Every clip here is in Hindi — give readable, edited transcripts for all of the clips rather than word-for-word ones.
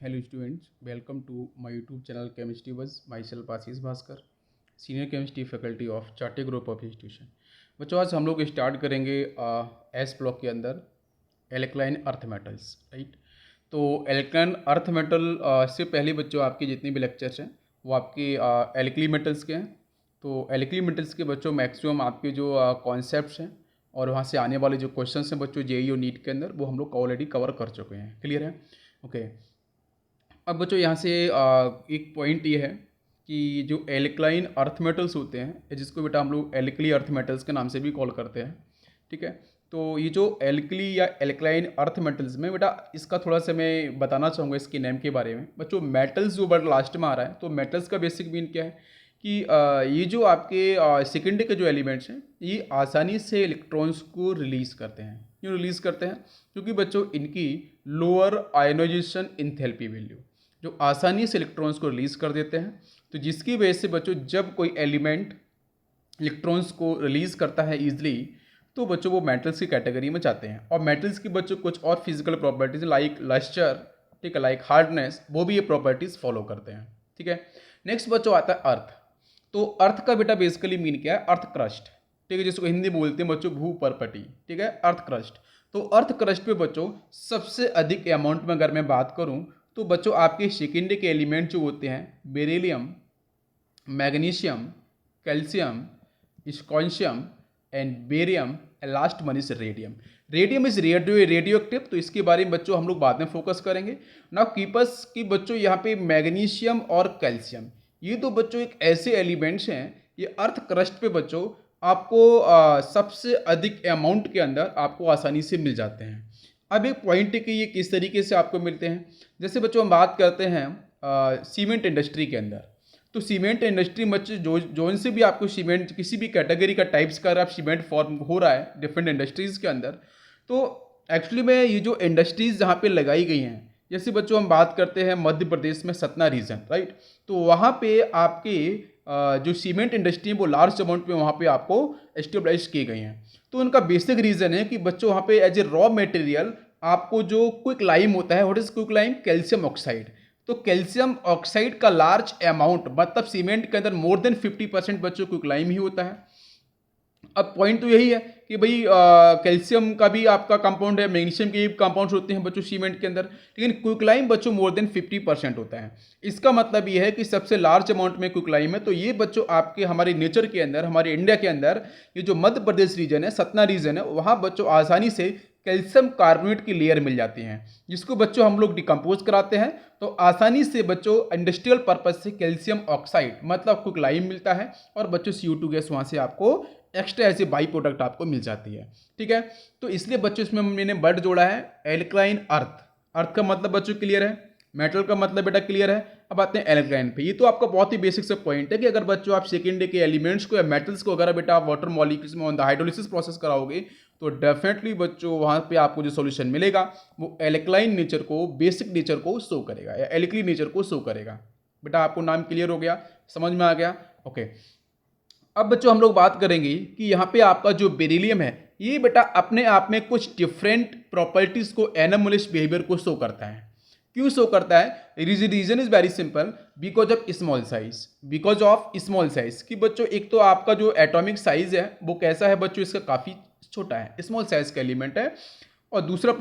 Hello students, welcome to my YouTube channel Chemistry Buzz. Myself Ashish Bhaskar, senior chemistry faculty of चार्टे ग्रुप ऑफ इंस्टीट्यूशन। बच्चों आज हम लोग स्टार्ट करेंगे एस ब्लॉक के अंदर एल्कलाइन अर्थ मेटल्स, राइट। तो एल्कलाइन अर्थ मेटल से पहले बच्चों आपके जितने भी लेक्चर्स हैं वो आपके एल्कली मेटल्स के हैं। तो एल्कली मेटल्स के बच्चों मैक्सिमम आपके जो कॉन्सेप्ट्स हैं और वहाँ से आने वाले जो क्वेश्चंस हैं बच्चों जेईई और नीट के अंदर वो हम लोग ऑलरेडी कवर कर चुके हैं। क्लियर है? ओके। अब बच्चों यहाँ से एक पॉइंट ये है कि जो एल्कलाइन अर्थ मेटल्स होते हैं जिसको बेटा हम लोग एल्कली अर्थ मेटल्स के नाम से भी कॉल करते हैं, ठीक है। तो ये जो एल्कली या एल्कलाइन अर्थ मेटल्स में बेटा इसका थोड़ा सा मैं बताना चाहूँगा इसके नेम के बारे में। बच्चों मेटल्स जो बड़ा लास्ट में आ रहा है, तो मेटल्स का बेसिक मीन क्या है कि ये जो आपके सेकेंडरी के जो एलिमेंट्स हैं ये आसानी से इलेक्ट्रॉन्स को रिलीज़ करते हैं। क्यों रिलीज़ करते हैं? क्योंकि बच्चों इनकी लोअर आयोनाइजेशन इंथैल्पी वैल्यू जो आसानी से इलेक्ट्रॉन्स को रिलीज़ कर देते हैं। तो जिसकी वजह से बच्चों जब कोई एलिमेंट इलेक्ट्रॉन्स को रिलीज़ करता है ईजिली तो बच्चों वो मेटल्स की कैटेगरी में जाते हैं। और मेटल्स की बच्चों कुछ और फिजिकल प्रॉपर्टीज लाइक लस्टर, ठीक है, लाइक हार्डनेस, वो भी ये प्रॉपर्टीज फॉलो करते हैं, ठीक है। नेक्स्ट बच्चों आता है अर्थ। तो अर्थ का बेटा बेसिकली मीन क्या है? अर्थ क्रस्ट, ठीक है, जिसको हिंदी बोलते हैं बच्चों भू परपटी, ठीक है, अर्थ क्रस्ट। तो अर्थ क्रस्ट पे बच्चों सबसे अधिक अमाउंट में अगर मैं बात करूं तो बच्चों आपके सेकेंडरी के एलिमेंट जो होते हैं beryllium, magnesium, calcium, strontium and barium and last one is radium. Radium is radioactive, तो इसके बारे में बच्चों हम लोग बाद में फोकस करेंगे। नाउ कीपर्स की बच्चों यहाँ पे मैग्नीशियम और कैल्शियम, ये तो बच्चों एक ऐसे एलिमेंट्स हैं ये अर्थ क्रस्ट पे बच्चों आपको सबसे अधिक अमाउंट के अंदर आपको आसानी से मिल जाते हैं। अब एक पॉइंट है कि ये किस तरीके से आपको मिलते हैं। जैसे बच्चों हम बात करते हैं सीमेंट इंडस्ट्री के अंदर, तो सीमेंट इंडस्ट्री बच्चे जो से भी आपको सीमेंट किसी भी कैटेगरी का टाइप्स का आप सीमेंट फॉर्म हो रहा है डिफरेंट इंडस्ट्रीज़ के अंदर, तो एक्चुअली में ये जो इंडस्ट्रीज़ जहाँ पे लगाई गई हैं, जैसे बच्चों हम बात करते हैं मध्य प्रदेश में सतना रीजन, राइट। तो वहाँ पे आपके जो सीमेंट इंडस्ट्री है वो लार्ज अमाउंट में वहाँ पे आपको एस्टेब्लिश की गई हैं। तो उनका बेसिक रीज़न है कि बच्चों वहाँ पे एज ए रॉ मटेरियल आपको जो क्विक लाइम होता है, what is quick lime? Calcium oxide. तो कैल्शियम ऑक्साइड का लार्ज अमाउंट, मतलब सीमेंट के अंदर मोर देन 50% बच्चों क्विक लाइम ही होता है। अब पॉइंट तो यही है कि भाई कैल्शियम का भी आपका कंपाउंड है, मैग्नीशियम के भी कंपाउंड्स होते हैं बच्चों सीमेंट के अंदर, लेकिन क्विकलाइम बच्चों मोर देन 50% होता है। इसका मतलब ये है कि सबसे लार्ज अमाउंट में क्विकलाइम है। तो ये बच्चों आपके हमारे नेचर के अंदर, हमारे इंडिया के अंदर ये जो मध्य प्रदेश रीजन है, सतना रीजन है, वहाँ बच्चों आसानी से कैल्शियम कार्बोनेट की लेयर मिल जाती हैं, जिसको बच्चों हम लोग डिकम्पोज कराते हैं। तो आसानी से बच्चों इंडस्ट्रियल पर्पज से कैल्शियम ऑक्साइड मतलब क्विकलाइम मिलता है और बच्चों CO2 गैस वहाँ से आपको एक्स्ट्रा ऐसे बाई प्रोडक्ट आपको मिल जाती है, ठीक है। तो इसलिए बच्चों इसमें मैंने वर्ड जोड़ा है एल्कलाइन अर्थ। अर्थ का मतलब बच्चों क्लियर है, मेटल का मतलब बेटा क्लियर है। अब आते हैं एल्कलाइन पे। ये तो आपका बहुत ही बेसिक सा पॉइंट है कि अगर बच्चों आप सेकेंडरी के एलिमेंट्स को या मेटल्स को अगर बेटा आप वाटर मॉलिक्यूल्स में ऑन द हाइड्रोलिसिस प्रोसेस कराओगे तो डेफिनेटली बच्चों वहाँ पे आपको जो सॉल्यूशन मिलेगा वो एल्कलाइन नेचर को, बेसिक नेचर को शो करेगा या एल्कली नेचर को शो करेगा। बेटा आपको नाम क्लियर हो गया, समझ में आ गया? ओके। अब बच्चों हम लोग बात करेंगे कि यहाँ पे आपका जो बेरिलियम है ये बेटा अपने आप में कुछ डिफरेंट प्रॉपर्टीज को, एनोमलिस बिहेवियर को शो करता है। क्यों शो करता है? Reason is very simple, because of small size. Because of small size कि बच्चों एक तो आपका जो एटॉमिक साइज है वो कैसा है बच्चों? इसका काफ़ी छोटा है, स्मॉल साइज का एलिमेंट है। और दूसरा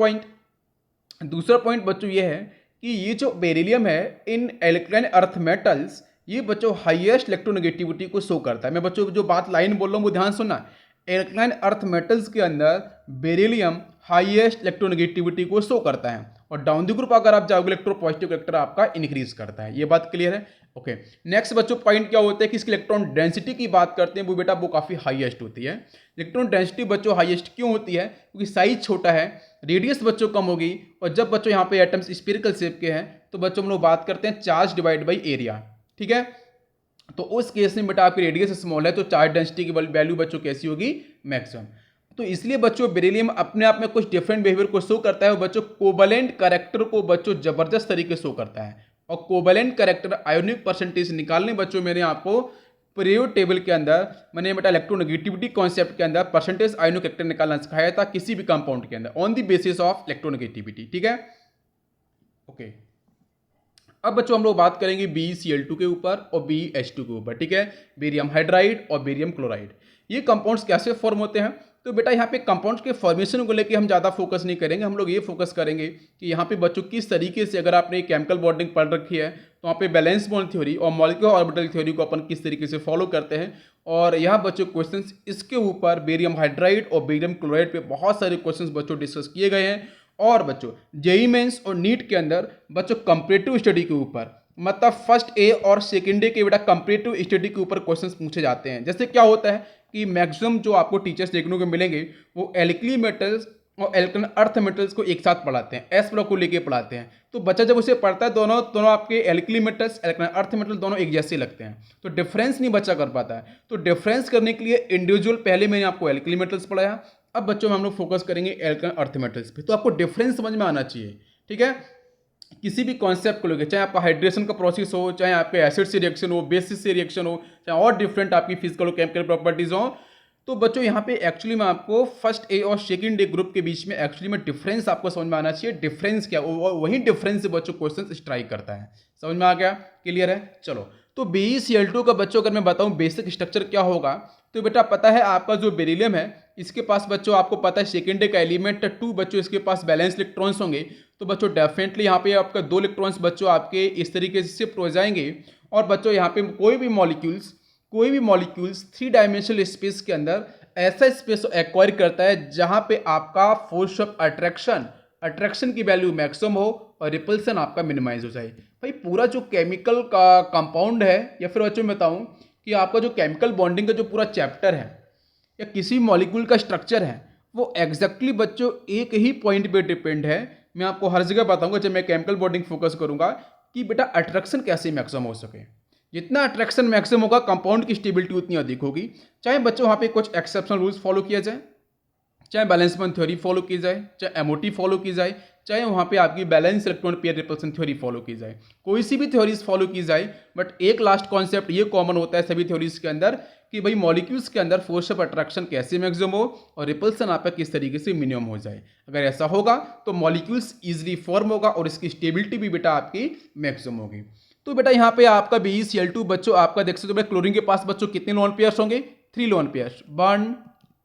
पॉइंट बच्चों ये है कि ये जो बेरिलियम है इन एल्कलाइन अर्थ मेटल्स ये बच्चों हाईएस्ट इलेक्ट्रोनेगेटिविटी को शो करता है। मैं बच्चों जो बात लाइन बोल रहा हूँ वो ध्यान सुनना। एल्कलाइन अर्थ मेटल्स के अंदर बेरिलियम हाईएस्ट इलेक्ट्रोनेगेटिविटी को शो करता है और डाउन द ग्रुप अगर आप जाओगे इलेक्ट्रोपॉजिटिव कैरेक्टर आपका इंक्रीज करता है। ये बात क्लियर है? ओके। नेक्स्ट बच्चों पॉइंट क्या होता है कि इसकी इलेक्ट्रॉन डेंसिटी की बात करते हैं वो बेटा वो काफ़ी हाईएस्ट होती है। इलेक्ट्रॉन डेंसिटी बच्चों हाईएस्ट क्यों होती है? क्योंकि साइज छोटा है, रेडियस बच्चों कम होगी। और जब बच्चों यहाँ पे एटम्स स्फीरिकल शेप के हैं तो बच्चों हम लोग बात करते हैं चार्ज डिवाइड बाई एरिया, ठीक है। तो उस केस में बेटा आपकी रेडियस स्मॉल है तो चार्ज डेंसिटी की वैल्यू बच्चों कैसी होगी? मैक्सिमम। तो इसलिए बच्चों बेरिलियम अपने आप में कुछ डिफरेंट बिहेवियर को शो करता है और बच्चों कोवैलेंट कैरेक्टर को बच्चों जबरदस्त तरीके से शो करता है। और कोवैलेंट कैरेक्टर आयोनिक परसेंटेज निकालने बच्चों मैंने आपको पीरियोडिक टेबल के अंदर मैंने बेटा इलेक्ट्रोनेगेटिविटी कॉन्सेप्ट के अंदर परसेंटेज आयोनिक कैरेक्टर निकालना सिखाया था किसी भी कंपाउंड के अंदर on the basis of electronegativity, ठीक है। ओके। अब बच्चों हम लोग बात करेंगे BeCl2 के ऊपर और BH2 के ऊपर, ठीक है, बेरियम हाइड्राइड और बेरियम क्लोराइड। ये कंपाउंड्स कैसे फॉर्म होते हैं? तो बेटा यहाँ पे कंपाउंड्स के फॉर्मेशन को लेके हम ज़्यादा फोकस नहीं करेंगे, हम लोग ये फोकस करेंगे कि यहाँ पे बच्चों किस तरीके से, अगर आपने केमिकल बॉन्डिंग पढ़ रखी है तो वहाँ पे बैलेंस बॉन्ड थ्योरी और मॉलिक्यूलर ऑर्बिटल थ्योरी को अपन किस तरीके से फॉलो करते हैं। और यहाँ बच्चों क्वेश्चंस इसके ऊपर बेरियम हाइड्राइड और बेरियम क्लोराइड पे बहुत सारे क्वेश्चंस बच्चों डिस्कस किए गए हैं। और बच्चों जेईई मेंस और नीट के अंदर बच्चों कंपैरेटिव स्टडी के ऊपर, मतलब फर्स्ट ए और सेकेंड ए के बेटा कंपैरेटिव स्टडी के ऊपर क्वेश्चंस पूछे जाते हैं। जैसे क्या होता है कि मैक्सिमम जो आपको टीचर्स देखने को मिलेंगे वो एल्कली मेटल्स और एल्कन अर्थ मेटल्स को एक साथ पढ़ाते हैं, एस ब्लॉक को लेके पढ़ाते हैं। तो बच्चा जब उसे पढ़ता है दोनों दोनों आपके alkali metals Alcon earth metal दोनों एक जैसे लगते हैं, तो डिफरेंस नहीं बच्चा कर पाता है। तो डिफरेंस करने के लिए इंडिविजुअल पहले मैंने आपको एल्कली मेटल्स पढ़ाया, अब बच्चों में हम लोग फोकस करेंगे एल्कन अर्थ मेटल्स पे। तो आपको डिफरेंस समझ में आना चाहिए, ठीक है, किसी भी कॉन्सेप्ट को लेकर, चाहे आपका हाइड्रेशन का प्रोसेस हो, चाहे आपके एसिड से रिएक्शन हो, बेसिस से रिएक्शन हो, चाहे और डिफरेंट आपकी फिजिकल और केमिकल प्रॉपर्टीज हो। तो बच्चों यहाँ पे एक्चुअली में आपको फर्स्ट ए और सेकंड ए ग्रुप के बीच में एक्चुअली में डिफरेंस आपको समझ में आना चाहिए। डिफरेंस क्या, वही डिफरेंस से बच्चों क्वेश्चन स्ट्राइक करता है। समझ में आ गया? क्लियर है? चलो, तो BeCl2 का बच्चों अगर मैं बताऊं बेसिक स्ट्रक्चर क्या होगा, तो बेटा पता है आपका जो बेरिलियम है इसके पास बच्चों आपको पता है सेकेंड ए का एलिमेंट 2 बच्चों इसके पास बैलेंस इलेक्ट्रॉन्स होंगे। तो बच्चों डेफिनेटली यहाँ पे आपका 2 इलेक्ट्रॉन्स बच्चों आपके इस तरीके से शिफ्ट हो जाएंगे। और बच्चों यहाँ पे कोई भी मॉलिक्यूल्स 3 डायमेंशनल स्पेस के अंदर ऐसा स्पेस एक्वायर करता है जहाँ पे आपका फोर्स ऑफ अट्रैक्शन की वैल्यू मैक्सिमम हो और रिपल्सन आपका मिनिमाइज हो जाए। भाई पूरा जो केमिकल का कंपाउंड है, या फिर बच्चों मैं बताऊँ कि आपका जो केमिकल बॉन्डिंग का जो पूरा चैप्टर है या किसी मॉलिक्यूल का स्ट्रक्चर है, वो एग्जैक्टली बच्चों एक ही पॉइंट पे डिपेंड है। मैं आपको हर जगह बताऊंगा जब मैं केमिकल बॉन्डिंग फोकस करूंगा कि बेटा अट्रैक्शन कैसे मैक्सिमम हो सके। जितना अट्रैक्शन मैक्सिमम होगा कंपाउंड की स्टेबिलिटी उतनी अधिक होगी। चाहे बच्चों वहाँ पे कुछ एक्सेप्शनल रूल्स फॉलो किया जाए, चाहे बैलेंस बॉन्ड थ्योरी फॉलो की जाए, चाहे MOT फॉलो की जाए, चाहे वहाँ पे आपकी balance electron pair repulsion theory follow की जाए, कोई सी भी थ्योरीज फॉलो की जाए, बट एक लास्ट कॉन्सेप्ट ये कॉमन होता है सभी थ्योरीज के अंदर कि भाई मॉलिक्यूल्स के अंदर फोर्स ऑफ अट्रैक्शन कैसे मैक्सिमम हो और रिपल्सन आपका किस तरीके से मिनिमम हो जाए। अगर ऐसा होगा तो मॉलिक्यूल्स इजीली फॉर्म होगा और इसकी स्टेबिलिटी भी बेटा आपकी मैक्सिमम होगी। तो बेटा यहाँ पे आपका BeCl2 बच्चों आपका देख सकते हो क्लोरीन के पास बच्चों कितने लोन पेयर्स होंगे? 3 lone pairs, 1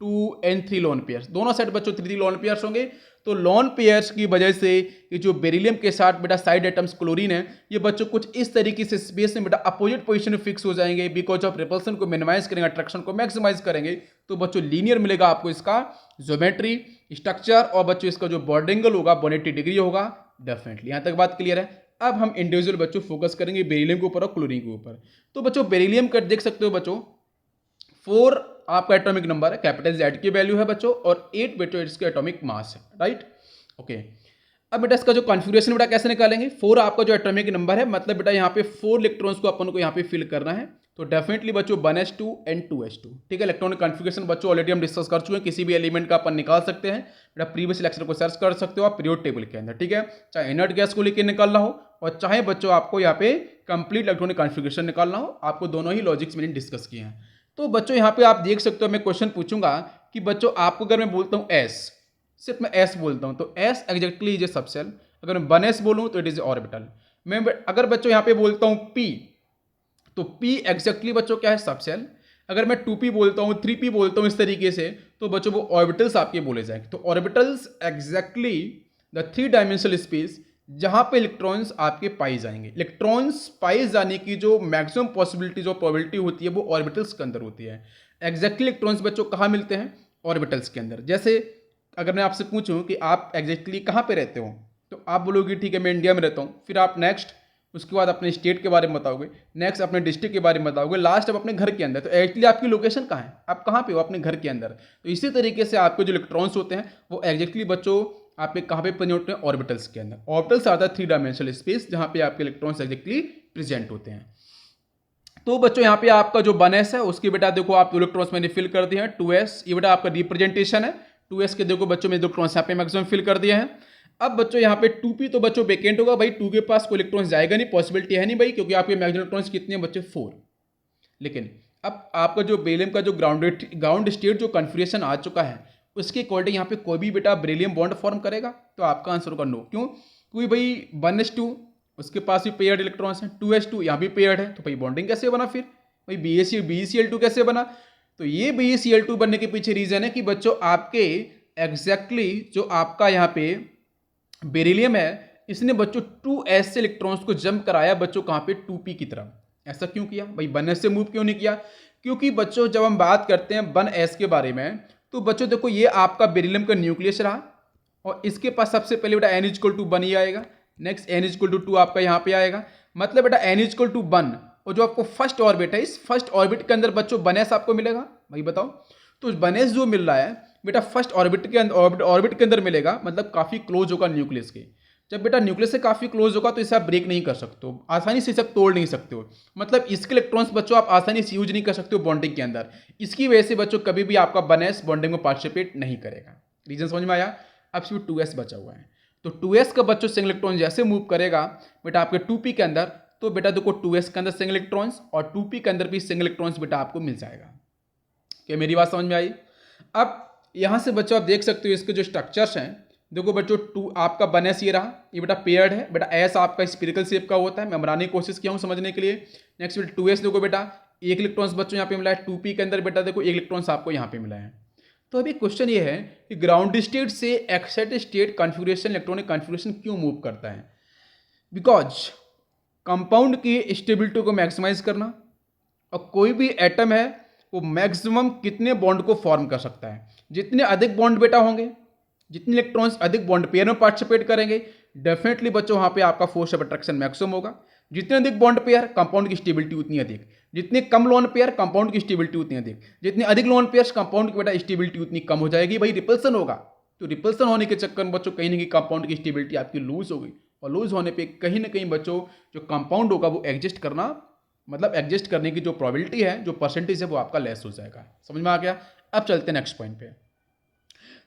2 and 3 lone pairs, दोनों साइड बच्चों 3 लोन पेयर्स होंगे। तो लोन पेयर्स की वजह से ये जो बेरिलियम के साथ बेटा साइड एटम्स क्लोरीन है, ये बच्चों कुछ इस तरीके से स्पेस में बेटा अपोजिट पोजीशन में फिक्स हो जाएंगे। बिकॉज ऑफ रिपल्सन को मिनिमाइज करेंगे, अट्रैक्शन को मैक्सिमाइज करेंगे, तो बच्चों लीनियर मिलेगा आपको इसका ज्योमेट्री स्ट्रक्चर, और बच्चों इसका जो बॉन्ड एंगल होगा 180 डिग्री होगा डेफिनेटली। यहाँ तक बात क्लियर है? अब हम इंडिविजुअल बच्चों फोकस करेंगे बेरिलियम के ऊपर और क्लोरीन के ऊपर। तो बच्चों बेरिलियम का देख सकते हो बच्चों 4 आपका एटॉमिक नंबर है, कैपिटल Z की वैल्यू है बच्चों, और 8 बेटा इसका एटॉमिक मास है, राइट? ओके, अब बेटा इसका जो कॉन्फ़िगरेशन बेटा कैसे निकालेंगे? 4 आपका जो एटॉमिक नंबर है, मतलब बेटा यहाँ पे 4 इलेक्ट्रॉन्स को अपन को यहाँ पे फिल करना है। तो डेफिनेटली बच्चों 1s2 and 2s2, ठीक है। इलेक्ट्रॉनिक कॉन्फ़िगरेशन बच्चों ऑलरेडी हम डिस्कस कर चुके हैं, किसी भी एलिमेंट का अपन निकाल सकते हैं बेटा, प्रीवियस लेक्चर को सर्च कर सकते हो आप पीरियोडिक टेबल के अंदर, ठीक है। चाहे इनर्ट गैस को लेकर निकालना हो और चाहे बच्चों आपको यहाँ पे कंप्लीट इलेक्ट्रॉनिक कॉन्फ़िगरेशन निकालना हो, आपको दोनों ही लॉजिक्स मैंने डिस्कस किए हैं। तो बच्चों यहाँ पे आप देख सकते हो, मैं क्वेश्चन पूछूंगा कि बच्चों आपको अगर मैं बोलता हूँ S, सिर्फ मैं S बोलता हूँ, तो S exactly is a subshell. अगर मैं 1s बोलूँ तो इट इज ऑर्बिटल। मैं अगर बच्चों यहाँ पे बोलता हूँ P, तो P एग्जैक्टली बच्चों क्या है? सबसेल। अगर मैं 2p बोलता हूँ, 3p बोलता हूँ इस तरीके से, तो बच्चों वो ऑर्बिटल्स आपके बोले जाएंगे। तो orbitals exactly the 3 dimensional space जहां पे इलेक्ट्रॉन्स आपके पाए जाएंगे। इलेक्ट्रॉन्स पाए जाने की जो मैक्सिमम पॉसिबिलिटीज और प्रोबेबिलिटी होती है वो ऑर्बिटल्स के अंदर होती है। एग्जैक्टली इलेक्ट्रॉन्स बच्चों कहाँ मिलते हैं? ऑर्बिटल्स के अंदर। जैसे अगर मैं आपसे पूछूं कि आप एग्जैक्टली कहाँ पे रहते हो, तो आप बोलोगे ठीक है मैं इंडिया में रहता हूँ, फिर आप नेक्स्ट उसके बाद अपने स्टेट के बारे में बताओगे, नेक्स्ट अपने डिस्ट्रिक्ट के बारे में बताओगे, लास्ट आप अपने घर के अंदर। तो एक्चुअली आपकी लोकेशन कहाँ है? आप कहाँ पे हो? अपने घर के अंदर। तो इसी तरीके से आपके जो इलेक्ट्रॉन्स होते हैं वो एग्जैक्टली बच्चों आपके कहाँ पे प्रेजेंट होते हैं? ऑर्बिटल्स के अंदर। ऑर्बिटल्स आता है 3 डायमेंशनल स्पेस जहाँ पे आपके इलेक्ट्रॉन्स एग्जैक्टली प्रेजेंट होते हैं। तो बच्चों यहाँ पे आपका जो 1s है उसकी बेटा देखो आप इलेक्ट्रॉन्स मैंने फिल कर दिए हैं 2s, ये बेटा आपका रिप्रेजेंटेशन है 2s के। देखो बच्चों में इलेक्ट्रॉन्स यहाँ पे मैक्सिमम फिल कर दिए हैं। अब बच्चों यहाँ पे 2p तो बच्चों वेकेंट होगा भाई, 2 के पास कोई इलेक्ट्रॉन्स जाएगा नहीं, पॉसिबिलिटी है नहीं भाई, क्योंकि आपके मैक्सिमम इलेक्ट्रॉन्स कितने हैं बच्चे? 4। लेकिन अब आपका जो बेरिलियम का जो ग्राउंड स्टेट जो कॉन्फिगरेशन आ चुका है उसके अकॉर्डिंग यहाँ पे कोई भी बेटा बेरिलियम बॉन्ड फॉर्म करेगा? तो आपका आंसर होगा नो। क्यों? क्योंकि भाई 1s2 उसके पास भी पेयर्ड इलेक्ट्रॉन्स हैं, 2s2 यहाँ भी पेयर्ड है, तो भाई बॉन्डिंग कैसे बना फिर, भाई BeCl2 कैसे बना। तो ये BeCl2 बनने के पीछे रीजन है कि बच्चों आपके एग्जैक्टली जो आपका यहाँ पे बेरिलियम है, इसने बच्चों 2s से इलेक्ट्रॉन्स को जंप कराया बच्चों कहाँ पे 2p की तरफ। ऐसा क्यों किया भाई, 1s से मूव क्यों नहीं किया, क्योंकि बच्चों जब हम बात करते हैं 1s के बारे में, तो बच्चों देखो ये आपका बेरिलियम का न्यूक्लियस रहा और इसके पास सबसे पहले बेटा n=1 ही आएगा, नेक्स्ट n=2 आपका यहाँ पे आएगा, मतलब बेटा n=1 और जो आपको फर्स्ट ऑर्बिट है, इस फर्स्ट ऑर्बिट के अंदर बच्चों 1s आपको मिलेगा। भाई बताओ, तो 1s जो मिल रहा है बेटा फर्स्ट ऑर्बिट के अंदर, ऑर्बिट के अंदर मिलेगा, मतलब काफी क्लोज होगा न्यूक्लियस के। जब बेटा न्यूक्लियस से काफी क्लोज होगा तो इसे आप ब्रेक नहीं कर सकते हो, आसानी से इसे आप तोड़ नहीं सकते हो, मतलब इसके इलेक्ट्रॉन्स बच्चों आप आसानी से यूज नहीं कर सकते हो बॉन्डिंग के अंदर। इसकी वजह से बच्चों कभी भी आपका 1s बॉन्डिंग में पार्टिसिपेट नहीं करेगा। रीजन समझ में आया। अब सिर्फ 2s बचा हुआ है, तो 2s का बच्चों सिंगल इलेक्ट्रॉन जैसे मूव करेगा बेटा आपके 2p के अंदर, तो बेटा देखो 2s के अंदर सिंगल इलेक्ट्रॉन्स और 2p के अंदर भी सिंगल इलेक्ट्रॉन्स बेटा आपको मिल जाएगा। क्या मेरी बात समझ में आई। अब यहां से बच्चों आप देख सकते हो इसके जो स्ट्रक्चर्स हैं, देखो बच्चों 2 आपका 1s ये रहा, ये बेटा पेयर्ड है, बेटा s आपका स्फीरिकल शेप का होता है, मैं बनाने की कोशिश किया हूं समझने के लिए। नेक्स्ट बेटा 2s देखो बेटा एक इलेक्ट्रॉन्स बच्चों यहाँ पे मिला है, 2p के अंदर बेटा देखो एक इलेक्ट्रॉन्स आपको यहाँ पे मिला है। तो अभी क्वेश्चन ये है कि ग्राउंड स्टेट से excited state configuration electronic configuration क्यों मूव करता है, बिकॉज कंपाउंड की स्टेबिलिटी को मैक्सिमाइज करना, और कोई भी एटम है वो मैक्सिमम कितने बॉन्ड को फॉर्म कर सकता है, जितने अधिक बॉन्ड बेटा होंगे, जितने इलेक्ट्रॉन्स अधिक बॉन्ड पेयर में पार्टिसिपेट करेंगे, डेफिनेटली बच्चों वहां पे आपका फोर्स ऑफ अट्रैक्शन मैक्सिमम होगा। जितने अधिक बॉन्ड पेयर कंपाउंड की स्टेबिलिटी उतनी अधिक, जितने कम लोन पेयर कंपाउंड की स्टेबिलिटी उतनी अधिक, जितने अधिक लोन पेयर कंपाउंड की बेटा स्टेबिलिटी उतनी कम हो जाएगी। भाई रिपल्सन होगा, तो रिपल्सन होने के चक्कर में बच्चों कहीं ना कहीं कंपाउंड की स्टेबिलिटी आपकी लूज होगी, और लूज होने पे कहीं ना कहीं बच्चों जो कंपाउंड होगा वो एग्जिस्ट करना, मतलब एग्जिस्ट करने की जो प्रोबेबिलिटी है, जो परसेंटेज है, वो आपका लेस हो जाएगा। समझ में आ गया। अब चलते हैं नेक्स्ट पॉइंट पे।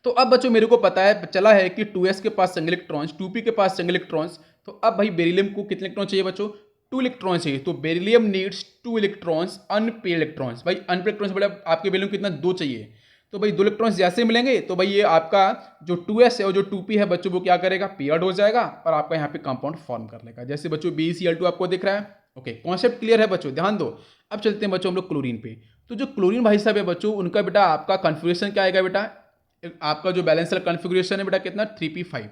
तो अब बच्चों मेरे को पता है चला है कि 2s के पास सिंगल इलेक्ट्रॉन्स, 2p के पास सिंगल इलेक्ट्रॉन्स, तो अब भाई बेरिलियम को कितने इलेक्ट्रॉन चाहिए बच्चों, 2 इलेक्ट्रॉन चाहिए। तो beryllium needs 2 electrons unpaired electrons. भाई अनपेड इलेक्ट्रॉन्स बड़ा आपके बेरिलियम कितना 2 चाहिए, तो भाई 2 इलेक्ट्रॉन्स जैसे मिलेंगे तो भाई ये आपका जो 2s है और जो 2p है बच्चों वो क्या करेगा, पेयर्ड हो जाएगा और आपका यहाँ पे कंपाउंड फॉर्म कर लेगा, जैसे बच्चों BeCl2 आपको दिख रहा है। ओके, कॉन्सेप्ट क्लियर है बच्चों, ध्यान दो। अब चलते हैं बच्चों हम लोग क्लोरीन पे। तो जो क्लोरीन भाई साहब है बच्चों, उनका बेटा आपका कॉन्फ़िगरेशन क्या आएगा बेटा, आपका जो बैलेंसर कॉन्फ़िगरेशन है बेटा कितना 3p5।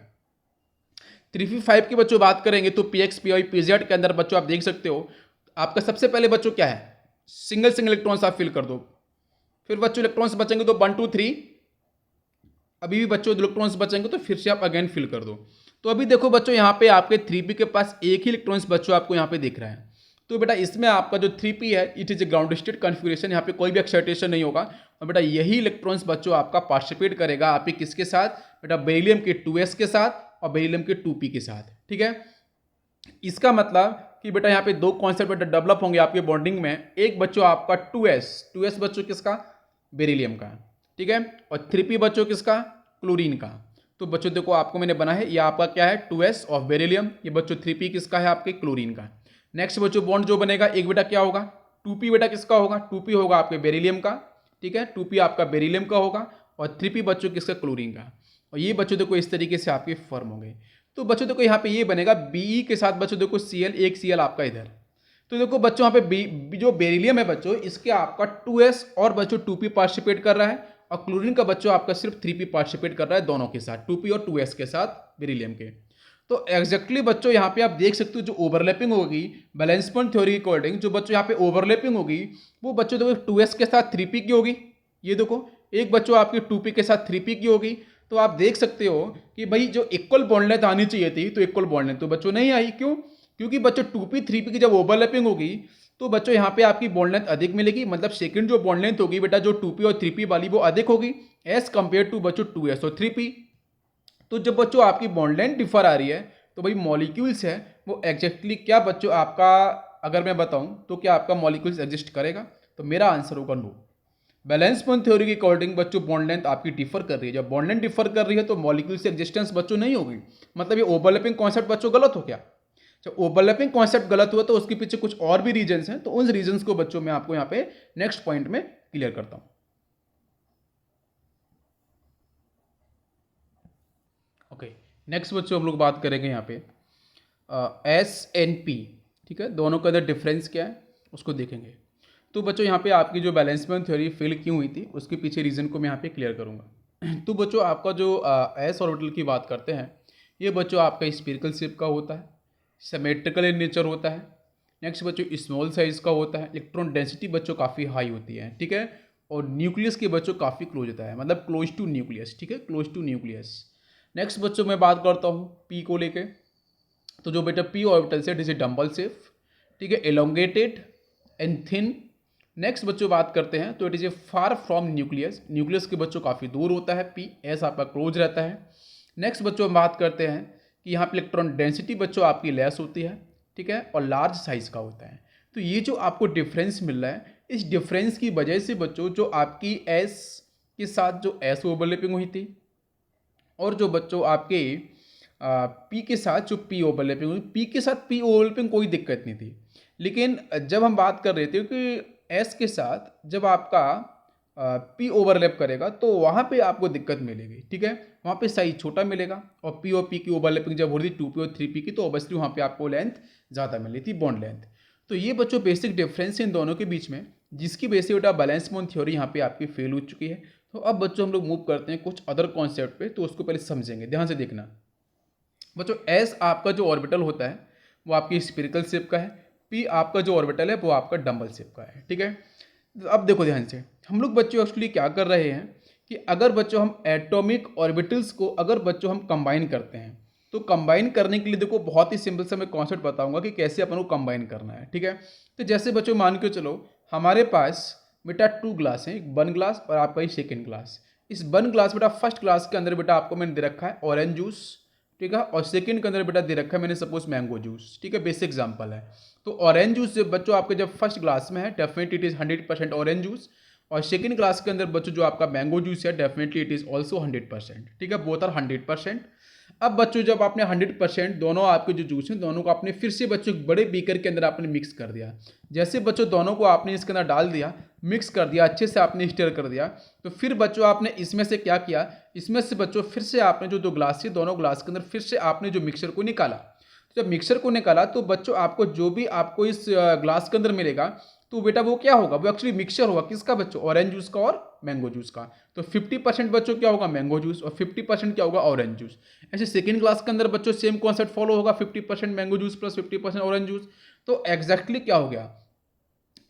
3p5 की बच्चों बात करेंगे तो px py pz के अंदर बच्चों आप देख सकते हो आपका सबसे पहले बच्चों क्या है, सिंगल सिंगल इलेक्ट्रॉन्स आप फिल कर दो, फिर बच्चों इलेक्ट्रॉन्स बचेंगे तो 1 2 3, अभी भी बच्चों इलेक्ट्रॉन्स बचेंगे तो फिर से आप अगेन फिल कर दो। तो अभी देखो बच्चों यहाँ पे आपके 3p के पास एक ही इलेक्ट्रॉन्स बच्चों आपको यहाँ पे दिख रहा है, तो बेटा इसमें आपका जो 3p है it is A ground state configuration, यहाँ पे कोई भी एक्साइटेशन नहीं होगा, और बेटा यही इलेक्ट्रॉन्स बच्चों आपका पार्टिसिपेट करेगा आपके किसके साथ, बेटा बेरिलियम के 2s के साथ और बेरिलियम के 2p के साथ। ठीक है, इसका मतलब कि बेटा यहाँ पे दो कॉन्सेप्ट बेटा डेवलप होंगे आपके बॉन्डिंग में, एक बच्चों आपका 2s बच्चों किसका, बेरिलियम का, ठीक है, और 3p बच्चों किसका, क्लोरीन का। तो बच्चों देखो आपको मैंने बना है, ये आपका क्या है 2s ऑफ बेरिलियम, ये बच्चों 3p किसका है आपके क्लोरीन का। नेक्स्ट बच्चों बॉन्ड जो बनेगा एक बेटा क्या होगा, 2p बेटा किसका होगा, 2p होगा आपके बेरिलियम का, ठीक है, 2p आपका बेरिलियम का होगा और 3p बच्चों किसका, क्लोरीन का। और ये बच्चों देखो इस तरीके से आपके फॉर्म होंगे। तो बच्चों देखो यहाँ पे ये बनेगा Be के साथ बच्चों देखो Cl, एक Cl आपका इधर। तो देखो बच्चों यहाँ पे जो बेरिलियम है बच्चों इसके आपका 2s और बच्चों 2p पार्टिसिपेट कर रहा है, और क्लोरीन का बच्चों आपका सिर्फ 3p पार्टिसिपेट कर रहा है, दोनों के साथ 2p और 2s के साथ बेरिलियम के। तो एग्जैक्टली बच्चों यहाँ पे आप देख सकते हो जो ओवरलैपिंग होगी बैलेंस पॉइंट थ्योरी के अकॉर्डिंग, जो बच्चों यहाँ पे ओवरलैपिंग होगी वो बच्चों देखो 2s के साथ 3p की होगी, ये देखो एक बच्चों आपकी 2p के साथ 3p की होगी। तो आप देख सकते हो कि भाई जो इक्वल बॉन्ड लेंथ आनी चाहिए थी तो इक्वल बॉन्ड लेंथ तो बच्चों नहीं आई, क्यों, क्योंकि बच्चों 2p 3p की जब ओवरलैपिंग होगी तो बच्चों यहाँ पे आपकी बॉन्ड लेंथ अधिक मिलेगी, मतलब सेकंड जो बॉन्ड लेंथ होगी बेटा जो 2p और 3p वाली वो अधिक होगी एज कंपेयर टू बच्चों 2s और 3p। तो जब बच्चों आपकी बॉन्ड लेंथ डिफर आ रही है तो भाई मॉलिक्यूल्स है वो एग्जैक्टली क्या बच्चों आपका, अगर मैं बताऊं तो क्या आपका मॉलिक्यूल्स एग्जिस्ट करेगा, तो मेरा आंसर होगा नो। बैलेंस पॉइंट थ्योरी के अकॉर्डिंग बच्चों बॉन्ड लेंथ आपकी डिफर कर रही है, जब बॉन्ड लेंथ डिफर कर रही है तो मॉलिक्यूल से एग्जिस्टेंस बच्चों नहीं होगी, मतलब ये ओवरलैपिंग कॉन्सेप्ट बच्चों गलत हो गया। जब ओवरलैपिंग कॉन्सेप्ट गलत हुआ तो उसके पीछे कुछ और भी रीजंस हैं, तो उन रीजंस को बच्चों मैं आपको यहाँ पे नेक्स्ट पॉइंट में क्लियर करता हूं। ओके, नेक्स्ट बच्चों हम लोग बात करेंगे यहाँ पे एस एन पी, ठीक है, दोनों का अंदर डिफरेंस क्या है उसको देखेंगे। तो बच्चों यहाँ पे आपकी जो बैलेंसमेंट थ्योरी फेल क्यों हुई थी उसके पीछे रीज़न को मैं यहाँ पे क्लियर करूँगा। तो बच्चों आपका जो एस ऑर्बिटल की बात करते हैं, ये बच्चों आपका स्फीरिकल शेप का होता है, सिमेट्रिकल इन नेचर होता है। नेक्स्ट बच्चों स्मॉल साइज का होता है, इलेक्ट्रॉन डेंसिटी बच्चों काफ़ी हाई होती है, ठीक है, और न्यूक्लियस के बच्चों काफ़ी क्लोज होता है, मतलब क्लोज टू न्यूक्लियस, ठीक है, क्लोज टू न्यूक्लियस। नेक्स्ट बच्चों मैं बात करता हूँ पी को लेके, तो जो बेटा पी ऑर्बिटल से it is A dumbbell shape, ठीक है, एलोंगेटेड एंड थिन। नेक्स्ट बच्चों बात करते हैं तो it is A far from nucleus, nucleus के बच्चों काफ़ी दूर होता है पी, एस आपका क्लोज रहता है। नेक्स्ट बच्चों हम बात करते हैं कि यहाँ पे इलेक्ट्रॉन डेंसिटी बच्चों आपकी लेस होती है, ठीक है, और लार्ज साइज का होता है। तो ये जो आपको डिफरेंस मिल रहा है, इस डिफरेंस की वजह से बच्चों जो आपकी एस के साथ जो एस ओवरलैपिंग हुई थी, और जो बच्चों आपके पी के साथ जो पी ओवरलैपिंग हुई, पी के साथ पी ओवरलैपिंग कोई दिक्कत नहीं थी। लेकिन जब हम बात कर रहे थे कि एस के साथ जब आपका पी ओवरलैप करेगा तो वहाँ पे आपको दिक्कत मिलेगी, ठीक है, वहाँ पे साइज छोटा मिलेगा, और पी की ओवरलैपिंग जब हो रही थी 2p और 3p की, तो ऑब्वियसली वहाँ पे आपको लेंथ ज़्यादा मिल रही थी, बॉन्ड लेंथ। तो ये बच्चों बेसिक डिफरेंस है इन दोनों के बीच में, जिसकी बेसिस बेटा बैलेंस बॉन्ड थ्योरी यहाँ पे आपकी फेल हो चुकी है। तो अब बच्चों हम लोग मूव करते हैं कुछ अदर कॉन्सेप्ट पे, तो उसको पहले समझेंगे, ध्यान से देखना बच्चों। एस आपका जो ऑर्बिटल होता है वो आपकी स्फीरिकल शेप का है, पी आपका जो ऑर्बिटल है वो आपका डंबल शेप का है, ठीक है। तो अब देखो ध्यान से, हम लोग बच्चों एक्चुअली क्या कर रहे हैं कि अगर बच्चों हम एटॉमिक ऑर्बिटल्स को अगर बच्चों हम कंबाइन करते हैं, तो कंबाइन करने के लिए देखो बहुत ही सिंपल सा मैं कॉन्सेप्ट बताऊंगा कि कैसे अपन को कंबाइन करना है, ठीक है। तो जैसे बच्चों मान के चलो हमारे पास बेटा 2 ग्लास है, एक वन ग्लास और आपका ही सेकेंड ग्लास। इस वन ग्लास बेटा फर्स्ट ग्लास के अंदर बेटा आपको मैंने दे रखा है ऑरेंज जूस, ठीक है, और सेकंड के अंदर बेटा दे रखा है मैंने सपोज मैंगो जूस, ठीक है, बेसिक एग्जांपल है। तो ऑरेंज जूस जब बच्चों आपके जब फर्स्ट ग्लास में है definitely it is 100% orange juice, और सेकंड ग्लास के अंदर बच्चों जो आपका मैंगो जूस है डेफिनेटली इट इज ऑल्सो 100%, ठीक है, बोथ आर 100%। अब बच्चों जब आपने 100% दोनों आपके जो जूस हैं दोनों को आपने फिर से बच्चों बड़े बीकर के अंदर आपने मिक्स कर दिया, जैसे बच्चों दोनों को आपने इसके अंदर डाल दिया, मिक्स कर दिया, अच्छे से आपने स्टर कर दिया, तो फिर बच्चों आपने इसमें से क्या किया, इसमें से बच्चों फिर से आपने जो दो ग्लास थी दोनों ग्लास के अंदर फिर से आपने जो मिक्सर को निकाला। तो जब मिक्सर को निकाला तो बच्चों आपको जो भी आपको इस ग्लास के अंदर मिलेगा तो बेटा वो क्या होगा, वो एक्चुअली मिक्सचर होगा किसका बच्चों, ऑरेंज जूस का और मैंगो जूस का। तो 50% बच्चों क्या होगा मैंगो जूस और 50% क्या होगा ऑरेंज जूस। ऐसे सेकेंड क्लास के अंदर बच्चों सेम कॉन्सेप्ट फॉलो होगा, 50% mango juice plus 50% orange juice. तो एग्जैक्टली क्या हो गया,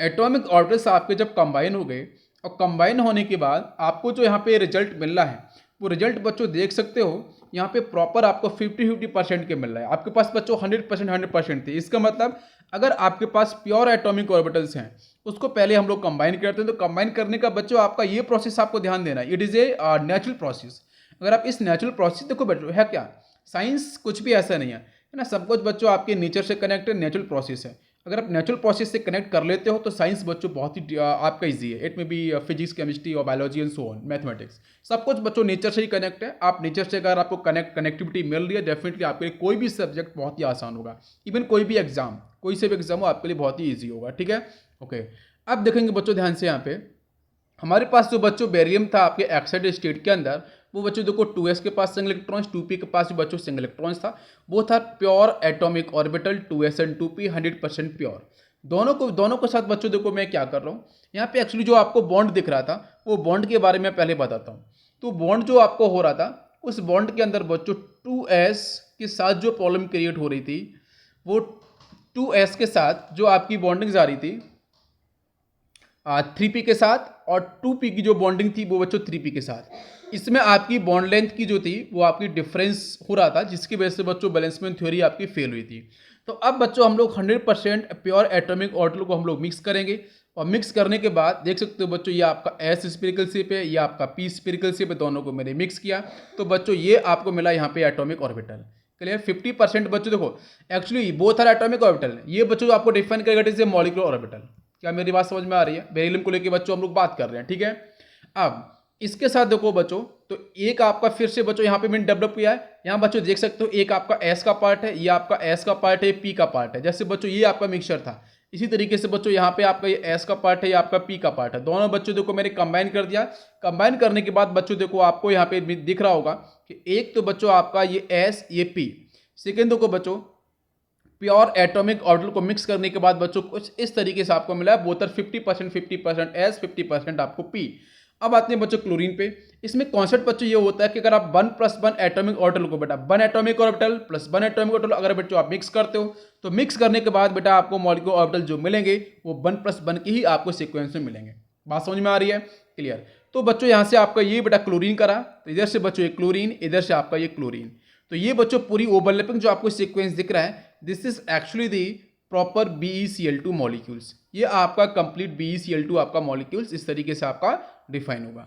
एटॉमिक ऑर्बिटल्स आपके जब कंबाइन हो गए और कंबाइन होने के बाद आपको जो यहाँ पे रिजल्ट मिल रहा है वो रिजल्ट बच्चों देख सकते हो यहाँ पे प्रॉपर आपको 50-50% के मिल रहा है। आपके पास बच्चों 100% थे, इसका मतलब अगर आपके पास प्योर एटॉमिक ऑर्बिटल्स हैं उसको पहले हम लोग कंबाइन करते हैं, तो कंबाइन करने का बच्चों आपका ये प्रोसेस आपको ध्यान देना है, it is a natural process. अगर आप इस नेचुरल प्रोसेस देखो बच्चों है क्या, साइंस कुछ भी ऐसा नहीं है ना, सब कुछ बच्चों आपके नेचर से कनेक्टेड नेचुरल प्रोसेस है। अगर आप नेचुरल प्रोसेस से कनेक्ट कर लेते हो तो साइंस बच्चों बहुत ही आपका इजी है, इट में बी फिजिक्स केमिस्ट्री और biology and so on mathematics, सब कुछ बच्चों नेचर से ही कनेक्ट है। आप नेचर से अगर आपको कनेक्टिविटी मिल रही है डेफिनेटली आपके लिए कोई भी सब्जेक्ट बहुत ही आसान होगा, इवन कोई भी एग्जाम कोई से भी एग्जाम हो आपके लिए बहुत ही ईजी होगा, ठीक है। ओके अब देखेंगे बच्चों ध्यान से, यहाँ पे हमारे पास जो बच्चों बेरियम था आपके एक्साइटेड स्टेट के अंदर, वो बच्चों देखो 2s के पास सिंगल इलेक्ट्रॉन्स, 2p के पास भी बच्चों सिंगल इलेक्ट्रॉन्स था, वो था pure atomic orbital 2s and 2p 100% pure. दोनों के साथ बच्चों देखो मैं क्या कर रहा हूँ यहाँ पे, एक्चुअली जो आपको बॉन्ड दिख रहा था वो बॉन्ड के बारे में पहले बताता हूँ। तो बॉन्ड जो आपको हो रहा था उस बॉन्ड के अंदर बच्चों 2s के साथ जो प्रॉब्लम क्रिएट हो रही थी वो 2s के साथ जो आपकी बॉन्डिंग जा रही थी 3p के साथ, और 2p की जो बॉन्डिंग थी वो बच्चों 3p के साथ, इसमें आपकी बॉन्ड लेंथ की जो थी वो आपकी डिफरेंस हो रहा था, जिसकी वजह से बच्चों बैलेंसमेंट थ्योरी आपकी फेल हुई थी। तो अब बच्चों हम लोग 100% प्योर एटॉमिक ऑर्बिटल को हम लोग मिक्स करेंगे, और मिक्स करने के बाद देख सकते हो बच्चों ये आपका एस स्फीरिकल शेप है, ये आपका पी स्फीरिकल शेप है, दोनों को मैंने मिक्स किया तो बच्चों ये आपको मिला यहाँ पे एटॉमिक ऑर्बिटल। क्लियर, 50% बच्चों देखो actually both are atomic orbital, ये बच्चों आपको डिफाइन करेगा it is a molecular orbital. क्या मेरी बात समझ में आ रही है, बेरिलियम को लेकर बच्चों हम लोग बात कर रहे हैं, ठीक है। अब इसके साथ देखो बच्चों, तो एक आपका फिर से बच्चों यहाँ पे मैंने डेवलप किया है, यहाँ बच्चों देख सकते हो एक आपका एस का पार्ट है, ये आपका एस का पार्ट है, पी का पार्ट है। जैसे बच्चों ये आपका मिक्सचर था, इसी तरीके से बच्चों यहाँ पे आपका ये एस का पार्ट है, ये आपका पी का पार्ट है, दोनों बच्चों देखो मैंने कंबाइन कर दिया। कंबाइन करने के बाद बच्चों देखो आपको यहाँ पे दिख रहा होगा कि एक तो बच्चों आपका ये एस ये पी, सेकेंड देखो बच्चों प्योर एटॉमिक ऑर्बिटल को मिक्स करने के बाद बच्चों कुछ इस तरीके से आपको मिला है, बोथ आर 50% एस, 50% आपको पी। अब आते हैं बच्चों क्लोरीन पे। इसमें कॉन्सेप्ट बच्चों ये होता है कि अगर आप 1+1 एटॉमिक ऑर्बिटल को बेटा 1 atomic orbital plus 1 atomic orbital अगर बच्चों आप मिक्स करते हो, तो मिक्स करने के बाद बेटा आपको मॉलिक्यूलर ऑर्बिटल जो मिलेंगे वो 1+1 के ही आपको सीक्वेंस में मिलेंगे। बात समझ में आ रही है? क्लियर। तो बच्चों यहाँ से आपका ये बेटा क्लोरीन करा, तो इधर से बच्चों ये क्लोरीन, इधर से आपका ये क्लोरीन। तो ये बच्चों पूरी ओवरलैपिंग जो आपको सीक्वेंस दिख रहा है, this is actually the proper BeCl2 molecules. ये आपका कंप्लीट BeCl2 आपका मॉलिक्यूल्स इस तरीके से आपका डिफाइन होगा।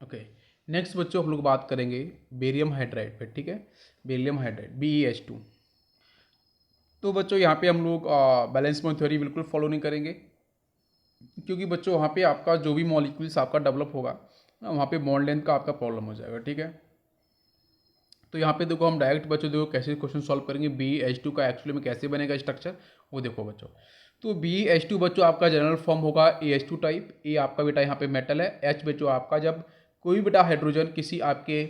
ओके, नेक्स्ट बच्चों हम लोग बात करेंगे बेरियम हाइड्राइड पे, ठीक है। Barium hydride BeH2। तो बच्चों यहाँ पे हम लोग बैलेंस बॉन्ड थ्योरी बिल्कुल फॉलो नहीं करेंगे, क्योंकि बच्चों वहाँ पे आपका जो भी मॉलिक्यूल्स आपका डेवलप होगा ना, वहाँ पे बॉन्ड लेंथ का आपका प्रॉब्लम हो जाएगा, ठीक है। तो यहाँ पे देखो हम डायरेक्ट बच्चों देखो कैसे क्वेश्चन सॉल्व करेंगे, BeH2 का एक्चुअली में कैसे बनेगा स्ट्रक्चर वो देखो बच्चों। तो BeH2 बच्चों आपका जनरल फॉर्म होगा AH2 टाइप। ए आपका बेटा यहाँ पे मेटल है, H बच्चों आपका जब कोई बेटा हाइड्रोजन किसी आपके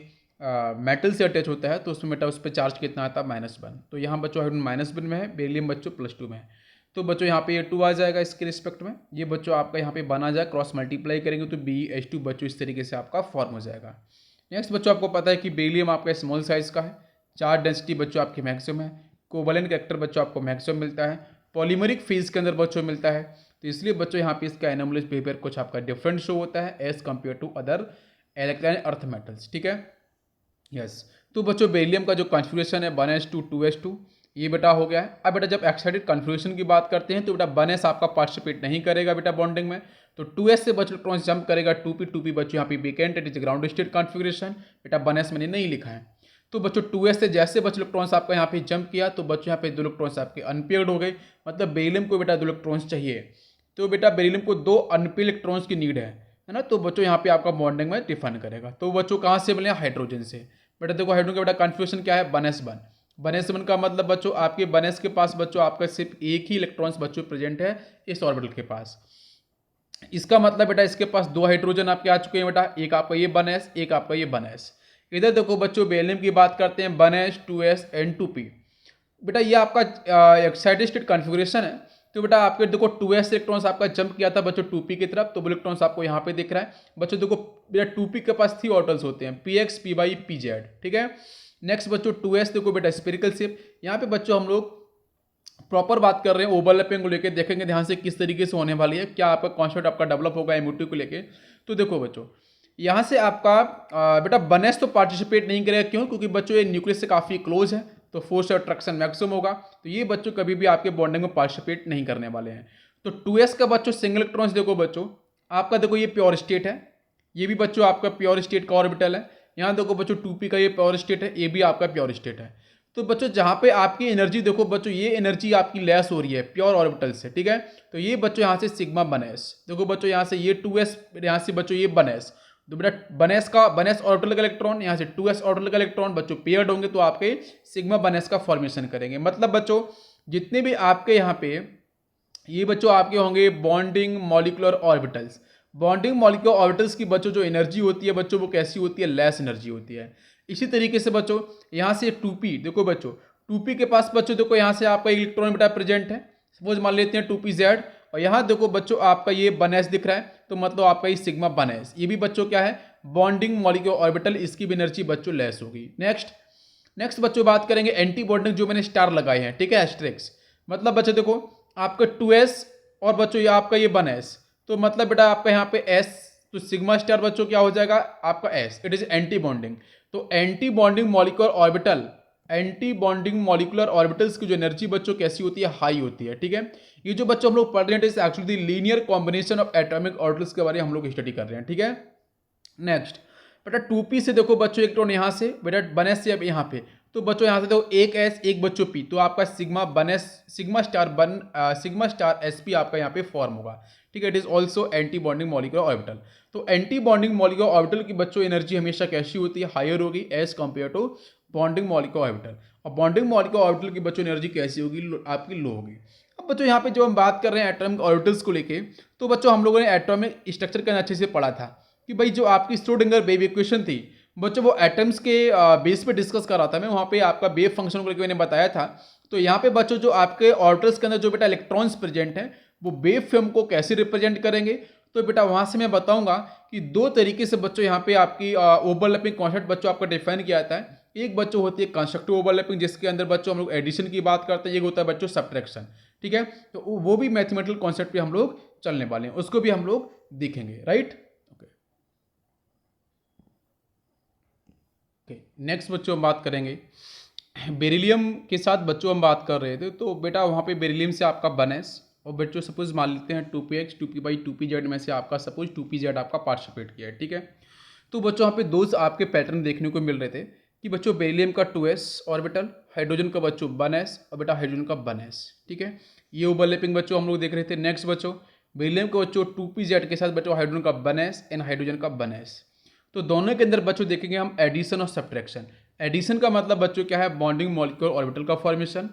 मेटल से अटैच होता है तो उसमें बेटा उस पर चार्ज कितना आता है -1। तो यहाँ बच्चों हाइड्रोजन -1 में है, बेरिलियम बच्चों +2 में है। तो बच्चों यहाँ पे ये 2 आ जाएगा इसके रिस्पेक्ट में। ये बच्चों आपका यहाँ पे बना जाए, क्रॉस मल्टीप्लाई करेंगे तो BeH2 बच्चों इस तरीके से आपका फॉर्म हो जाएगा। नेक्स्ट बच्चों आपको पता है कि बेरिलियम आपका स्मॉल साइज का है, चार्ज डेंसिटी बच्चों आपकी मैक्सिमम है, कोवलेंट कैरेक्टर बच्चों आपको मैक्सिमम मिलता है, पॉलीमरिक फेज के अंदर बच्चों मिलता है। तो इसलिए बच्चों यहाँ पे इसका एनोमलस बिहेवियर कुछ आपका डिफरेंट शो होता है as compare to other electron earth metals, ठीक है। यस, तो बच्चों बेरिलियम का जो कॉन्फ़िगरेशन है 1s2 2s2 ये बेटा हो गया है। अब बेटा जब एक्साइटेड कॉन्फ़िगरेशन की बात करते हैं तो बेटा 1s आपका पार्टिसिपेट नहीं करेगा बेटा बॉन्डिंग में, तो 2s से बच्चों इलेक्ट्रॉन्स जंप करेगा 2p बच्चों यहाँ पे vacant, it is ground state configuration. बेटा 1s मैंने नहीं लिखा है। तो बच्चों 2s से जैसे बच्चों इलेक्ट्रॉन्स आपका यहाँ पे जंप किया तो बच्चों यहाँ पे 2 इलेक्ट्रॉन्स आपके अनपेयर्ड हो गए, मतलब बेरिलियम को बेटा 2 इलेक्ट्रॉन्स चाहिए। तो बेटा बेरिलियम को 2 अनपेयर्ड इलेक्ट्रॉन्स की नीड है ना। तो बच्चों यहाँ पे आपका बॉन्डिंग में डिफाइन करेगा। तो बच्चों कहाँ से मिले? हाइड्रोजन से। बेटा देखो हाइड्रोजन का बेटा कॉन्फ़िगरेशन क्या है 1s1। 1s1 का मतलब बच्चों आपके 1s के पास बच्चों आपका सिर्फ एक ही इलेक्ट्रॉन्स बच्चों प्रेजेंट है इस ऑर्बिटल के पास। इसका मतलब बेटा इसके पास 2 हाइड्रोजन आपके आ चुके हैं बेटा, एक आपका ये 1s, एक आपका ये 1s। इधर देखो बच्चों बेरिलियम की बात करते हैं 1s 2s एंड 2p। बेटा ये आपका एक्साइटेड स्टेट कॉन्फ़िगरेशन है। तो बेटा आपके देखो 2s इलेक्ट्रॉन्स आपका जंप किया था बच्चों 2p की तरफ, तो वो इलेक्ट्रॉन्स आपको यहाँ पे दिख रहा है बच्चों। देखो बेटा 2p के पास 3 ऑर्बिटल्स होते हैं px py pz, ठीक है। नेक्स्ट बच्चों 2s देखो बेटा स्फेरिकल शेप। यहाँ पे बच्चों हम लोग प्रॉपर बात कर रहे हैं ओवरलैपिंग को लेकर, देखेंगे ध्यान से किस तरीके से होने वाली है, क्या आपका कॉन्सेप्ट आपका डेवलप होगा एमओटी को लेके। तो देखो बच्चों यहाँ से आपका बेटा 1s तो पार्टिसिपेट नहीं करेगा, क्यों? क्योंकि बच्चों ये न्यूक्लियस से काफ़ी क्लोज है तो फोर्स ऑफ अट्रैक्शन मैक्सिमम होगा, तो ये बच्चों कभी भी आपके बॉन्डिंग में पार्टिसिपेट नहीं करने वाले हैं। तो 2s का बच्चों सिंगल इलेक्ट्रॉन्स देखो बच्चों आपका, देखो ये प्योर स्टेट है, ये भी बच्चों आपका प्योर स्टेट का ऑर्बिटल है। यहाँ देखो बच्चों 2p का ये प्योर स्टेट है, ये भी आपका प्योर स्टेट है। तो बच्चों जहाँ पे आपकी एनर्जी देखो बच्चों, ये एनर्जी आपकी लेस हो रही है प्योर ऑर्बिटल से, ठीक है। तो ये बच्चों यहाँ से सिग्मा 1s, देखो बच्चों यहाँ से ये 2s, यहाँ से बच्चों ये 1s। तो बेटा 1s ऑर्बिटल का इलेक्ट्रॉन, यहाँ से 2s ऑर्बिटल का इलेक्ट्रॉन बच्चों पेयर्ड होंगे तो आपके सिग्मा 1s का फॉर्मेशन करेंगे। मतलब बच्चों जितने भी आपके यहाँ पे ये बच्चों आपके होंगे bonding molecular orbitals. Bonding molecular orbitals की बच्चों जो एनर्जी होती है बच्चों वो कैसी होती है? लेस एनर्जी होती है। इसी तरीके से बच्चों यहाँ से 2p देखो बच्चों 2p के पास बच्चों देखो यहाँ से आपका इलेक्ट्रॉन बेटा प्रेजेंट है, सपोज मान लेते हैं 2pz, और यहाँ देखो बच्चों आपका ये 1s दिख रहा है, तो मतलब आपका ये सिग्मा 1s, ये भी बच्चों क्या है? बॉन्डिंग मॉलिक्यूलर ऑर्बिटल, इसकी भी एनर्जी बच्चों लेस होगी। नेक्स्ट बच्चों बात करेंगे एंटी बॉन्डिंग, जो मैंने स्टार लगाए हैं, ठीक है, एस्ट्रिक्स। मतलब बच्चों देखो आपका 2s और बच्चों ये आपका ये 1s, तो मतलब बेटा आपका यहाँ पे s, तो सिग्मा स्टार बच्चों क्या हो जाएगा आपका s, it is antibonding. तो anti bonding molecular orbital, anti bonding molecular orbitals की जो एनर्जी बच्चों कैसी होती है? हाई होती है, ठीक है। ये जो बच्चों हम लोग पढ़ रहे हैं actually linear combination of atomic orbitals के बारे में हम लोग स्टडी कर रहे हैं, ठीक है। नेक्स्ट बेटा 2p से देखो बच्चों इलेक्ट्रॉन यहाँ से बेटा 1s से अब यहाँ पे, तो बच्चों यहाँ से देखो एक s एक बच्चों p, तो आपका sigma 1s sigma star sp आपका यहाँ पे फॉर्म होगा, ठीक है। It is also anti bonding molecular orbital. तो एंटी बॉन्डिंग मॉलिक्यूलर ऑर्बिटल की बच्चों एनर्जी हमेशा कैसी होती है? हायर होगी as compare to bonding molecular orbital. और बॉन्डिंग मॉलिक्यूलर ऑर्बिटल की बच्चों एनर्जी कैसी होगी? आपकी लो होगी। अब बच्चों यहाँ पे जो हम बात कर रहे हैं एटॉमिक ऑर्बिटल्स को लेके, तो बच्चों हम लोगों ने एटॉमिक स्ट्रक्चर का अच्छे से पढ़ा था कि भाई जो आपकी श्रोडिंगर वेव इक्वेशन थी बच्चों वो एटम्स के बेस पे डिस्कस कर रहा था मैं, वहाँ पे आपका वेव फंक्शन को लेकर मैंने बताया था। तो यहाँ पे बच्चों जो आपके ऑर्बिटल्स के अंदर जो बेटा इलेक्ट्रॉन्स प्रेजेंट हैं वो वेव फॉर्म को कैसे रिप्रेजेंट करेंगे, तो बेटा वहाँ से मैं बताऊंगा कि दो तरीके से बच्चों यहाँ पे आपकी ओवरलैपिंग कॉन्सेप्ट बच्चों आपका डिफाइन किया जाता है। एक बच्चों होती है कंस्ट्रक्टिव ओवरलैपिंग, जिसके अंदर बच्चों हम लोग एडिशन की बात करते हैं, एक होता है बच्चों सब्ट्रैक्शन। ठीक है, तो वो भी मैथमेटिकल कॉन्सेप्ट पे हम लोग चलने वाले हैं, उसको भी हम लोग देखेंगे। Right, okay. नेक्स्ट बच्चों हम बात करेंगे बेरिलियम के साथ बच्चों हम बात कर रहे थे। तो बेटा वहाँ पे बेरिलियम से आपका 1s, और बच्चों सपोज मान लेते हैं 2px 2p/2pz में से आपका सपोज 2pz आपका पार्टिसिपेट किया है। ठीक है, तो बच्चों वहाँ पे दो आपके पैटर्न देखने को मिल रहे थे कि बच्चों बेरिलियम का 2s ऑर्बिटल, हाइड्रोजन का बच्चों 1s और बेटा हाइड्रोजन का 1s। ठीक है, ये ओवरलैपिंग बच्चों हम लोग देख रहे थे। नेक्स्ट बच्चों बेरिलियम का बच्चों 2pz के साथ बच्चों हाइड्रोजन का 1s एंड हाइड्रोजन का 1s। तो दोनों के अंदर बच्चों देखेंगे हम एडिशन और सब्ट्रैक्शन। एडिशन का मतलब बच्चों क्या है, बॉन्डिंग मॉलिक्यूलर ऑर्बिटल का फॉर्मेशन,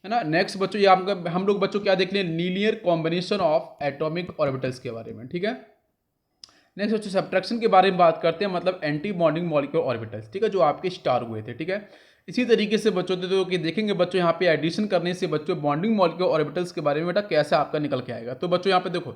है ना। नेक्स्ट बच्चों ये हम लोग बच्चों क्या देख लें, linear combination of atomic orbitals के बारे में। ठीक है, नेक्स्ट बच्चों सब्ट्रैक्शन के बारे में बात करते हैं, मतलब एंटी बॉन्डिंग मॉलिक्यूलर ऑर्बिटल्स। ठीक है, जो आपके स्टार हुए थे। ठीक है, इसी तरीके से बच्चों तो कि देखेंगे बच्चों यहाँ पे एडिशन करने से बच्चों बॉन्डिंग मॉलिक्यूलर ऑर्बिटल्स के बारे में बेटा कैसे आपका निकल के आएगा। तो बच्चों यहाँ पे देखो,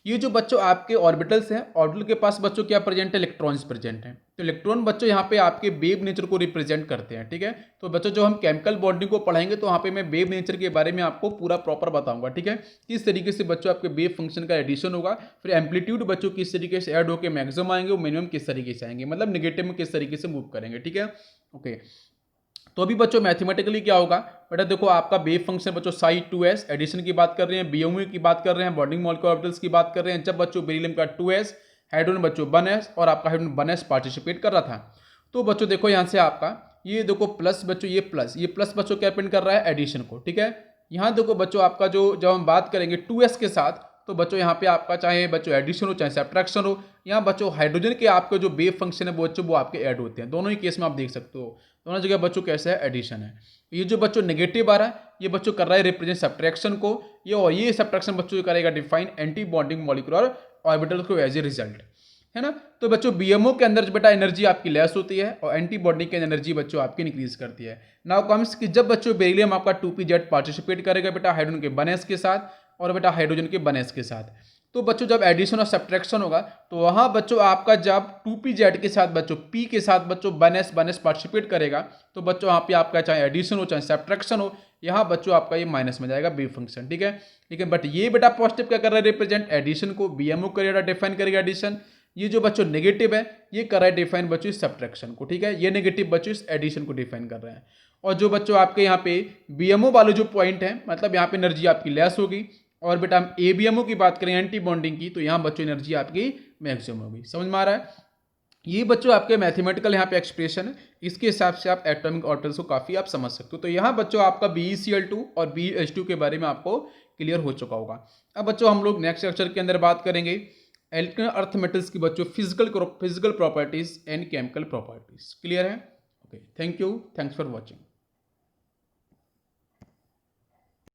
ये जो बच्चों आपके ऑर्बिटल्स हैं, ऑर्बिटल के पास बच्चों क्या प्रेजेंट है, इलेक्ट्रॉन्स प्रेजेंट हैं। तो इलेक्ट्रॉन बच्चों यहाँ पे आपके वेव नेचर को रिप्रेजेंट करते हैं। ठीक है, तो बच्चों जो हम केमिकल बॉन्डिंग को पढ़ाएंगे तो वहाँ पे मैं वेव नेचर के बारे में आपको पूरा प्रॉपर बताऊंगा। ठीक है, किस तरीके से बच्चों आपके वेव फंक्शन का एडिशन होगा, फिर एम्पलीट्यूड बच्चों किस तरीके से ऐड होकर मैक्सिमम आएंगे, वो मिनिमम किस तरीके से आएंगे, मतलब निगेटिव में किस तरीके से मूव करेंगे। ठीक है, ओके। तो अभी बच्चों मैथमेटिकली क्या होगा बेटा, देखो आपका वेव फंक्शन बच्चों साई 2s एडिशन की बात कर रहे हैं, बीएमयू की बात कर रहे हैं, बॉन्डिंग मॉलिक्यूलर ऑर्बिटल्स की बात कर रहे हैं। जब बच्चों बेरिलियम का 2s, हाइड्रोजन बच्चों 1s और आपका हाइड्रोजन 1s पार्टिसिपेट कर रहा था। तो बच्चों देखो यहाँ से आपका ये देखो प्लस बच्चों, ये प्लस बच्चों क्या पिन कर रहा है, एडिशन को। ठीक है, यहाँ देखो बच्चों आपका जो जब हम बात करेंगे 2s के साथ, तो बच्चों यहाँ पे आपका चाहे बच्चों एडिशन हो चाहे सब्ट्रैक्शन हो, यहाँ बच्चों हाइड्रोजन के आपके जो वेव फंक्शन है बच्चों वो आपके ऐड होते हैं। दोनों ही केस में आप देख सकते हो, दोनों जगह बच्चों कैसे है, एडिशन है। ये जो बच्चों नेगेटिव आ रहा है ये बच्चों कर रहा है रिप्रेजेंट सब्ट्रैक्शन को, ये सब्ट्रैक्शन बच्चों करेगा define anti bonding molecular orbital को एज ए रिजल्ट, है ना। तो बच्चों बीएमओ के अंदर बेटा एनर्जी आपकी लेस होती है और एंटी बॉन्डिंग की एनर्जी बच्चों आपकी इंक्रीज करती है। नाउ कम्स कि जब बच्चों बेरिलियम आपका 2pz पार्टिसिपेट करेगा बेटा हाइड्रोजन के 1s के साथ और बेटा हाइड्रोजन के 1s के साथ, तो बच्चों जब एडिशन और सब्ट्रैक्शन होगा तो वहां बच्चों आपका जब 2pz के साथ बच्चों p के साथ बच्चों 1s पार्टिसिपेट करेगा, तो बच्चों यहाँ पे आपका चाहे एडिशन हो चाहे सब्ट्रैक्शन हो, यहाँ बच्चों आपका ये माइनस में जाएगा वेव फंक्शन। ठीक है, लेकिन बट ये बेटा पॉजिटिव क्या कर रहा है, रिप्रेजेंट एडिशन को, बीएमओ करेगा डिफाइन करेगा एडिशन। ये जो बच्चों नेगेटिव है ये कर रहा है डिफाइन बच्चों इस सब्ट्रैक्शन को। ठीक है, ये नेगेटिव बच्चों इस एडिशन को डिफाइन कर रहे हैं। और जो बच्चों आपके यहाँ पे बीएमओ वाले जो पॉइंट है, मतलब यहाँ पे एनर्जी आपकी लेस होगी, और बेटा हम एबीएमओ की बात करें एंटी बॉन्डिंग की, तो यहाँ बच्चों एनर्जी आपकी मैक्सिमम होगी। समझ में आ रहा है, ये बच्चों आपके मैथमेटिकल यहाँ पे एक्सप्रेशन है, इसके हिसाब से आप एटॉमिक ऑर्बिटल्स को काफ़ी आप समझ सकते हो। तो यहाँ बच्चों आपका BeCl2 और BH2 के बारे में आपको क्लियर हो चुका होगा। अब बच्चों हम लोग नेक्स्ट लेक्चर के अंदर बात करेंगे एल्कली अर्थ मेटल्स की बच्चों physical properties and chemical properties. Clear है, okay. Thank you, thanks for watching.